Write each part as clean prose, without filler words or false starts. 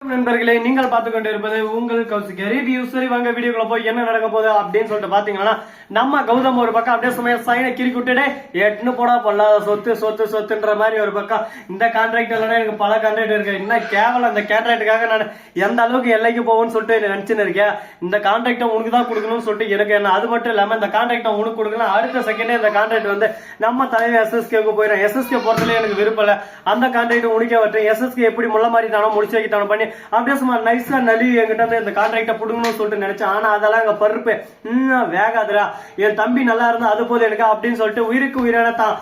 நண்பர்களே, நீங்கள் பார்த்து கொண்டு இருப்பது உங்கள் கௌசிக் ரிவ்யூ. சரி வாங்க வீடியோக்குள்ள போய் என்ன நடக்க போகுது அப்படின்னு சொல்லிட்டு பாத்தீங்கன்னா, நம்ம கௌதம் ஒரு பக்கம் அப்படியே சுமையா சைனை கிறுக்கி விட்டுட்டே எட்டுன்னு போடா பொல்லாத சொத்து சொத்து சொத்துன்ற மாதிரி ஒரு பக்கம். இந்த கான்ட்ராக்ட் இல்லைன்னா எனக்கு பல கான்ட்ராக்ட் இருக்கு, என்ன கேவலம் இந்த கான்ட்ராக்டுக்காக நான் எந்த அளவுக்கு எல்லைக்கு போகும்னு சொல்லிட்டு நினைச்சுன்னு இருக்கேன். இந்த கான்ட்ராக்டை உனக்கு தான் கொடுக்கணும்னு சொல்லிட்டு எனக்கு என்ன. அது மட்டும் இல்லாம இந்த கான்ட்ராக்டை உனக்கு கொடுக்கலாம், அடுத்த செகண்டே இந்த கான்ட்ராக்ட் வந்து நம்ம தலைவர் எஸ்எஸ்கேக்கு போயிடும். எஸ்எஸ்கே போறதுல எனக்கு விருப்பம் இல்லை, அந்த கான்ட்ராக்ட் உனக்கே வரட்டும். எஸ்எஸ்கே எப்படி முள்ள மாதிரி தானோ முடிச்சு வைக்கிட்டானோ பண்ணி அப்படியே சும்மா நைஸா நழுவி என்கிட்ட வந்து இந்த கான்ட்ராக்டை புடுங்கணும்னு சொல்லிட்டு நினைச்சேன். ஆனா அதெல்லாம் அங்க பருப்பு வேகாதுரா, என் தம்பி நல்லா இருந்தா அது போதும் எனக்கு அப்படின்னு சொல்லிட்டு உயிருக்கு உயிரான தான்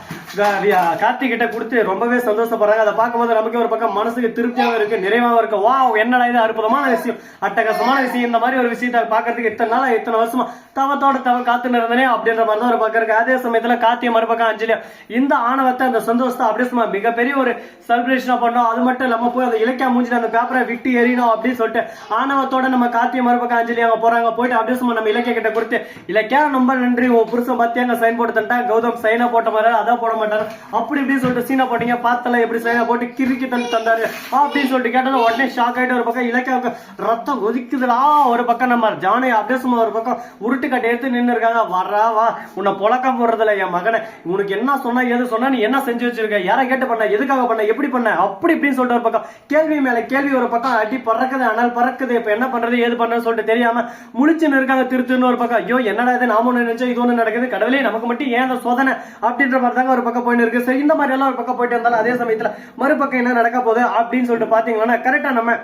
கார்த்திக் கிட்ட கொடுத்து ரொம்பவே சந்தோஷப்படுறாங்க. அதை பார்க்கும்போது நமக்கு ஒரு பக்கம் மனசுக்கு திருப்தியாகவும் இருக்கு, நிறைவாகவும் இருக்கு. வா என்னடா இது அற்புதமான விஷயம், அட்டகாசமான விஷயம். இந்த மாதிரி ஒரு விஷயத்தை பாக்குறதுக்கு இத்தனை நாள் இத்தனை வருஷமா தவத்தோட காத்து நிறந்தனே அப்படின்ற மாதிரி தான் ஒரு பக்கம் இருக்கு. அதே சமயத்துல கார்த்திய மறுபக்கம் அஞ்சலியா இந்த ஆணவத்தை அந்த சந்தோஷத்தை அப்படியே சும்மா மிகப்பெரிய ஒரு செலிப்ரேஷனா பண்ணோம். அது மட்டும் இல்லாம போய் அந்த இலக்கிய மூஞ்சில அந்த பேப்பரை விட்டு எறியணும் அப்படின்னு சொல்லிட்டு ஆணவத்தோட நம்ம கார்த்திய மறுபக்கம் அஞ்சலி அங்க போறாங்க. போயிட்டு அப்படியே சும்மா நம்ம இலக்கிய கிட்ட கொடுத்து, இலக்கியா ரொம்ப நன்றி, உன் புருஷன் பத்தியாங்க சைன் போட்டு தண்டா, கௌதம் சைனா போட்ட மாதிரி அதான் போட மாட்டாரு அப்படி இப்படின்னு சொல்லிட்டு சீனா போட்டீங்க, பார்த்தல எப்படி சைனா போட்டு கிறுக்கி தந்தாரு அப்படின்னு சொல்லிட்டு கேட்டது உடனே ஷாக் ஆயிட்டு ஒரு பக்கம் இலக்கியாவுக்கு ரத்தம் கொதிக்குதுடா. ஒரு பக்கம் நம்ம ஜானை அப்படியே சும்மா ஒரு பக்கம் உருட்டு கட்டை எடுத்து நின்று இருக்காங்க. வா உன்னை புழக்கம் போடுறதுல என் மகனை, உனக்கு என்ன சொன்னா எது சொன்னா நீ என்ன செஞ்சு வச்சிருக்க, யாரை கேட்டு பண்ண, எதுக்காக பண்ண, எப்படி பண்ண, அப்படி இப்படின்னு சொல்லிட்டு ஒரு பக்கம் கேள்வி மேல கேள்வி. ஒரு பக்கம் அடி பறக்குது ஆனால் பறக்குது, இப்ப என்ன பண்றது ஏது பண்றதுன்னு சொல்லிட்டு தெரியாம முழிச்சுன்னு இருக்காங்க. திருத்துன்னு ஒரு பக்கம் ஐயோ என்னடா இது, நாம ஒண்ணு நினைச்சா இது ஒண்ணு நடக்குது, கடவுளே நமக்கு மட்டும் ஏன் அந்த சோதனை அப்படின்ற மாதிரி தாங்க ஒரு பக்கம் போயின்னு இருக்கு. சரி இந்த மாதிரி எல்லாம் ஒரு பக்கம் போயிட்டு இருந்தாலும் அதே சமயத்துல மறுபக்கம் என்ன நடக்க போகுது அப்படின்னு சொல்லிட்டு பாத்தீங்கன்னா, கரெக்டா நம்ம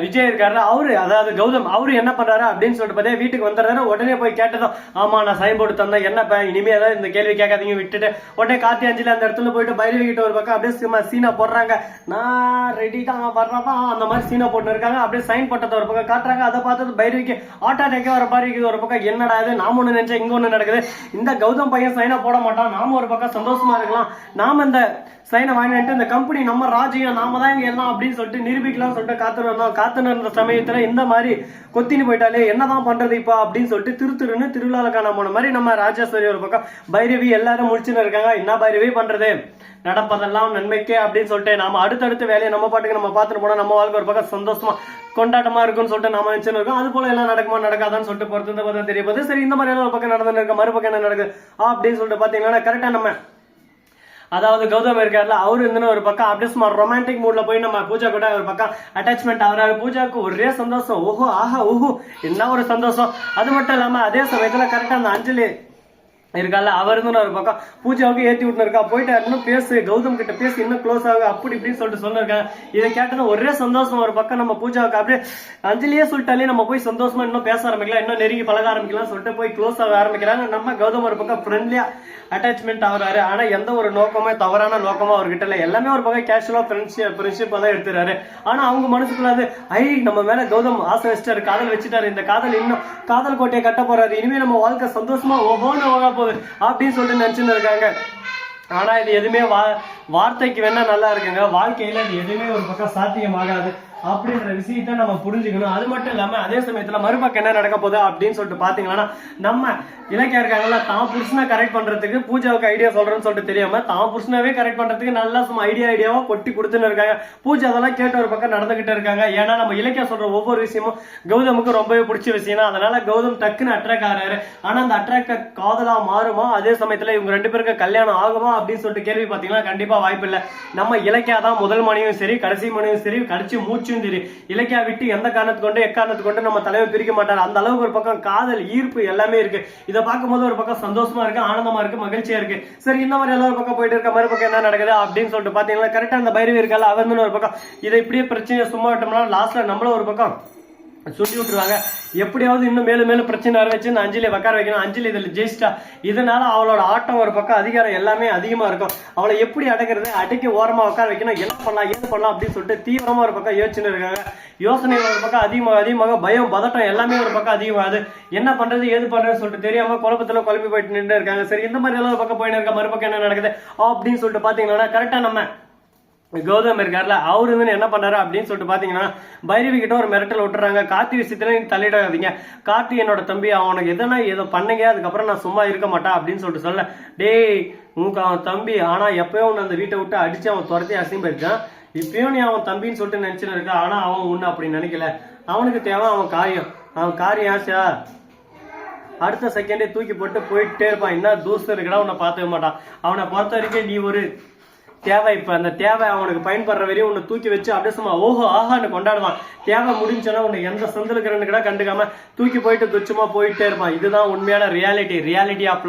விஜய் இருக்காரு, அவரு அதாவது கௌதம் அவரு என்ன பண்றாரு அப்படின்னு சொல்லிட்டு பார்த்தா வீட்டுக்கு வந்துடுறாரு. உடனே போய் கேட்டதும் ஆமா நான் சைன் போட்டு தந்தேன், என்னப்பா இனிமே ஏதாவது இந்த கேள்வி கேட்காதீங்க விட்டுட்டு உடனே கார்த்தி அஞ்சலி அந்த இடத்துல போயிட்டு பைரவி கிட்ட ஒரு பக்கம் அப்படியே சீனா போடுறாங்க. நான் ரெடி தான் வர்றதா அந்த மாதிரி சீனா போட்டு இருக்காங்க. அப்படியே சைன் போட்டதை ஒரு பக்கம் காட்டுறாங்க. அதை பார்த்தது பைரவிக்கு ஆட்டோ அட்டாக்கே வர மாதிரி இருக்குது. ஒரு பக்கம் என்னடா இது, நாம ஒண்ணு நினைச்சா இங்க ஒண்ணு நடக்குது, இந்த கௌதம் பையன் சைனா போட மாட்டான், நாம ஒரு பக்கம் சந்தோஷமா இருக்கலாம், நாம இந்த சைனை வாங்கிட்டு இந்த கம்பெனி நம்ம ராஜ்யம் நாம தான் இங்க எல்லாம் அப்படின்னு சொல்லிட்டு நிரூபிக்கலாம் சொல்லிட்டு காத்துன்னு இருந்த சமயத்துல இந்த மாதிரி கொத்தின்னு போயிட்டாலே என்னதான் பண்றது இப்ப அப்படின்னு சொல்லிட்டு திருத்துருன்னு திருவிழால காண போன மாதிரி நம்ம ராஜேஸ்வரி ஒரு பக்கம் பைரவி எல்லாரும் முடிச்சுன்னு இருக்காங்க. என்ன பைரவி பண்றது, நடப்பதெல்லாம் நன்மைக்கே அப்படின்னு சொல்லிட்டு நாம அடுத்தடுத்த வேலையை நம்ம பாட்டுக்கு நம்ம பார்த்துட்டு போனா நம்ம வாழ்க்கை ஒரு பக்கம் சந்தோஷமா கொண்டாட்டமா இருக்கும்னு சொல்லிட்டு நாம நினைச்சுன்னு இருக்கோம். அது போல எல்லாம் நடக்குமா நடக்காதான்னு சொல்லிட்டு பொறுத்து தெரிய போகுது. சரி இந்த மாதிரி எல்லாம் ஒரு பக்கம் நடந்துன்னு இருக்க, மறுபக்கம் என்ன நடக்குது அப்படின்னு சொல்லிட்டு பாத்தீங்கன்னா, கரெக்டா நம்ம அதாவது கௌதம் இருக்காருல அவரு இருந்துன்னு ஒரு பக்கம் அப்படியே சும்மா ரொமான்டிக் மூட்ல போய் நம்ம பூஜா கூட ஒரு பக்கம் அட்டாச்மெண்ட் ஆகுறாரு. பூஜாவுக்கு ஒரே சந்தோஷம், ஓஹோ ஆஹா ஓஹோ என்ன ஒரு சந்தோஷம். அது மட்டும் இல்லாம அதே சமயத்துல கரெக்டா அந்த அஞ்சலி இருக்கால அவர் இருந்து ஒரு பக்கம் பூஜாவுக்கு ஏத்தி விட்டு இருக்கா. போயிட்டு இன்னும் பேசு கௌதம் கிட்ட பேசி இன்னும் க்ளோஸ் ஆகு அப்படி இப்படின்னு சொல்லிட்டு சொல்லிருக்காங்க. இதை கேட்டது ஒரே சந்தோஷம். ஒரு பக்கம் நம்ம பூஜாவுக்கு அப்படியே அஞ்சலியே சொல்லிட்டாலே நம்ம போய் சந்தோஷமா இன்னும் பேச ஆரம்பிக்கலாம், இன்னும் நெருங்கி பழக ஆரம்பிக்கலாம் சொல்லிட்டு போய் க்ளோஸ் ஆக ஆரம்பிக்கிறாங்க. நம்ம கௌதம் ஒரு பக்கம் ஃப்ரெண்ட்லியா அட்டாச்மெண்ட் ஆகுறாரு. ஆனா எந்த ஒரு நோக்கமே தவறான நோக்கமா அவர்கிட்ட இல்ல, எல்லாமே ஒரு பக்கம் கேஷுவலா ஃப்ரெண்ட்ஷிப்பா தான் எடுத்துறாரு. ஆனா அவங்க மனசுக்குள்ள அது நம்ம மேல கௌதம் ஆசை வச்சிட்டாரு, காதல் வச்சுட்டாரு, இந்த காதல் இன்னும் காதல் கோட்டையை கட்ட போறாரு, இனிமே நம்ம வாழ்க்கை சந்தோஷமா ஒவ்வொன்னு போக போகுது அப்படின்னு சொல்லிட்டு நினைச்சுன்னு இருக்காங்க. ஆனா இது எதுவுமே வார்த்தைக்கு வேணா நல்லா இருக்குங்க, வாழ்க்கையில இது எதுவுமே ஒரு பக்கம் சாத்தியமாகாது அப்படின்ற விஷயத்த நம்ம புரிஞ்சுக்கணும். அது மட்டும் இல்லாம அதே சமயத்துல மறுபக்கம் என்ன நடக்க போகுது அப்படின்னு சொல்லிட்டு பாத்தீங்கன்னா, நம்ம இலக்கியா இருக்காங்கல்ல தான் புருஷனை கரெக்ட் பண்றதுக்கு பூஜாவுக்கு ஐடியா சொல்றேன்னு சொல்லிட்டு தெரியாம தான் புருஷனாவே கரெக்ட் பண்றதுக்கு நல்லா சும்மா ஐடியாவா கொட்டி கொடுத்துன்னு இருக்காங்க. பூஜா அதெல்லாம் கேட்ட ஒரு பக்கம் நடந்துகிட்டு இருக்காங்க. ஏன்னா நம்ம இலக்கியா சொல்ற ஒவ்வொரு விஷயமும் கௌதமுக்கு ரொம்பவே பிடிச்ச விஷயம், அதனால கௌதம் டக்குன்னு அட்ராக்ட் ஆகிறாரு. ஆனா அந்த அட்ராக்ட் காதலா மாறுமா, அதே சமயத்துல இவங்க ரெண்டு பேருக்கு கல்யாணம் ஆகுமா அப்படின்னு சொல்லிட்டு கேள்வி பாத்தீங்கன்னா கண்டிப்பா வாய்ப்பு இல்லை. நம்ம இலக்கியா தான் முதல் மனைவியும் சரி கடைசி மனைவியும் சரி கடைசி மூச்சும் சரி, இலக்கியா விட்டு எந்த காரணத்துக்கு கொண்டு எக்காரணத்துக்கு கொண்டு நம்ம தலைவர் பிரிக்க மாட்டார். அந்த அளவுக்கு ஒரு பக்கம் காதல் ஈர்ப்பு எல்லாமே இருக்கு. இதை பார்க்கும்போது ஒரு பக்கம் சந்தோஷமா இருக்கு, ஆனந்தமா இருக்கு, மகிழ்ச்சியா இருக்கு. சரி இந்த மாதிரி எல்லாரும் பக்கம் போயிட்டு இருக்க, மறுபக்கம் என்ன நடக்குது அப்படின்னு சொல்லிட்டு பாத்தீங்கன்னா, கரெக்டா அந்த பைரவி இருக்கால அவர் ஒரு பக்கம் இதை இப்படியே பிரச்சனையை சும்மா விட்டோம்னா லாஸ்ட்ல நம்மளும் ஒரு பக்கம் சுட்டி விட்டுருவாங்க. எப்படியாவது இன்னும் மேலும் மேலும் பிரச்சனை வச்சு அஞ்சலியை உட்கார வைக்கணும், அஞ்சலி இதில் ஜெயிச்சிட்டா, இதனால அவளோட ஆட்டம் ஒரு பக்கம் அதிகாரம் எல்லாமே அதிகமா இருக்கும். அவளை எப்படி அடக்கிறது, அடக்கி ஓரமா உட்கார வைக்கணும், என்ன பண்ணலாம் ஏது பண்ணலாம் அப்படின்னு சொல்லிட்டு தீவிரமா ஒரு பக்கம் யோசிச்சுன்னு இருக்காங்க. யோசனை ஒரு பக்கம் அதிகமாக பயம் பதட்டம் எல்லாமே ஒரு பக்கம் அதிகமாகுது. என்ன பண்றது ஏது பண்றதுன்னு சொல்லிட்டு தெரியாம குழப்பத்துல குழப்பி போயிட்டு நின்று இருக்காங்க. சரி இந்த மாதிரி எல்லாம் ஒரு பக்கம் போயிட்டு இருக்க, மறுபக்கம் என்ன நடக்குது அப்படின்னு சொல்லிட்டு பாத்தீங்கன்னா, கரெக்டா நம்ம கௌதம் இருக்காருல அவரு வந்து என்ன பண்றாரு அப்படின்னு சொல்லிட்டு பாத்தீங்கன்னா, பைரவி கிட்ட ஒரு மிரட்டல் விட்டுறாங்க. கார்த்தி விஷயத்துல நீங்க தலையிடாதீங்க, கார்த்தி என்னோட தம்பி, அவனுக்கு எதனா ஏதோ பண்ணுங்க, அதுக்கப்புறம் நான் சும்மா இருக்க மாட்டேன் அப்படின்னு சொல்லிட்டு சொல்ல, டேய் உனக்கு அவன் தம்பி, ஆனா எப்பயோ அவன் அந்த வீட்டை விட்டு அடிச்சு அவன் துரத்தி அசிங்க போயிருக்கான், இப்பயும் நீ அவன் தம்பின்னு சொல்லிட்டு நினைச்சுன்னு இருக்க. ஆனா அவன் உன்னை அப்படி நினைக்கல. அவனுக்கு தேவை அவன் காரியம். அவன் காரியம் ஆசையா அடுத்த செகண்டே தூக்கி போட்டு போயிட்டே இருப்பான். என்ன தூசு இருக்குடா உன்னை பார்த்துக்க மாட்டான். அவனை பொறுத்த வரைக்கும் நீ ஒரு தேவை. இப்ப அந்த தேவை அவனுக்கு பயன்படுற வரையும் உன்னை தூக்கி வச்சு அப்படியே சும்மா ஓஹோ ஆஹான்னு கொண்டாடுவான். தேவை முடிஞ்சோன்னா உன்னை எந்த சந்திருக்கிறன்னு கூட கண்டுக்காம தூக்கி போயிட்டு துச்சமா போயிட்டே இருப்பான். இதுதான் உண்மையான ரியாலிட்டி ஆஃப்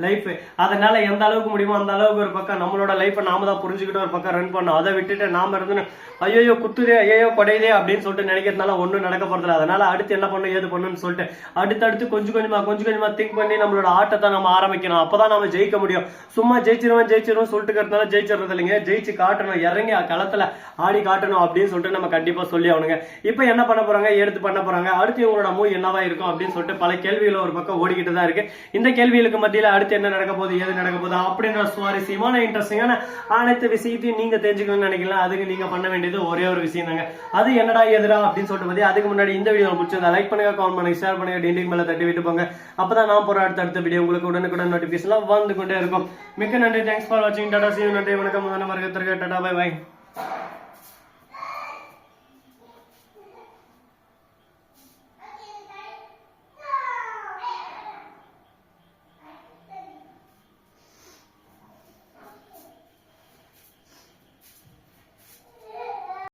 லைஃப். அதனால எந்த அளவுக்கு முடியுமோ அந்த அளவுக்கு ஒரு பக்கம் நம்மளோட லைஃப்பை நாம தான் புரிஞ்சுக்கிட்டு ஒரு பக்கம் ரன் பண்ணோம். அதை விட்டுட்டு நாம இருந்து ஐயோ குத்துதே ஐயோ கொடையுதே அப்படின்னு சொல்லிட்டு நினைக்கிறதுனால ஒன்றும் நடக்க போறதில்ல. அதனால அடுத்து என்ன பண்ணும் ஏது பண்ணுன்னு சொல்லிட்டு அடுத்தடுத்து கொஞ்சம் கொஞ்சமா திங்க் பண்ணி நம்மளோட ஆட்டத்தை நம்ம ஆரம்பிக்கணும். அப்பதான் நம்ம ஜெயிக்க முடியும். சும்மா ஜெயிச்சிருவோம் சொல்லிட்டு ஜெயிச்சிடுறது இல்லைங்க. ஜெயிச்சு காட்டணும், இறங்கி களத்துல ஆடி காட்டணும் அப்படின்னு சொல்லிட்டு நம்ம கண்டிப்பா சொல்லி ஆகணுங்க. இப்ப என்ன பண்ண போறாங்க, எடுத்து பண்ண போறாங்க, அடுத்து இவங்களோட மூவ் என்னவா இருக்கும் அப்படின்னு சொல்லிட்டு பல கேள்விகள் ஒரு பக்கம் ஓடிக்கிட்டு தான் இருக்கு. இந்த கேள்விகளுக்கு மத்தியில அடுத்து என்ன நடக்க போகுது ஏது நடக்க போகுது அப்படின்ற சுவாரஸ்யமான இன்ட்ரெஸ்டிங்கான அனைத்து விஷயத்தையும் நீங்க தெரிஞ்சுக்கணும்னு நினைக்கலாம். அதுக்கு நீங்க பண்ண வேண்டியது ஒரே ஒரு விஷயம் தாங்க. அது என்னடா எதிரா அப்படின்னு சொல்லிட்டு அதுக்கு முன்னாடி இந்த வீடியோ பிடிச்சிருந்தா லைக் பண்ணுங்க, கமெண்ட் பண்ணுங்க, ஷேர் பண்ணுங்க, டிண்டிங் மேல தட்டி விட்டு போங்க. அப்பதான் நான் போற அடுத்த வீடியோ உங்களுக்கு உடனுக்குடன் நோட்டிபிகேஷன் வந்து கொண்டே இருக்கும். மிக்க நன்றி. தேங்க்ஸ் ஃபார் வாட்சிங். Tata, see you. நன்றி, வணக்கம். டாடா, பை பை.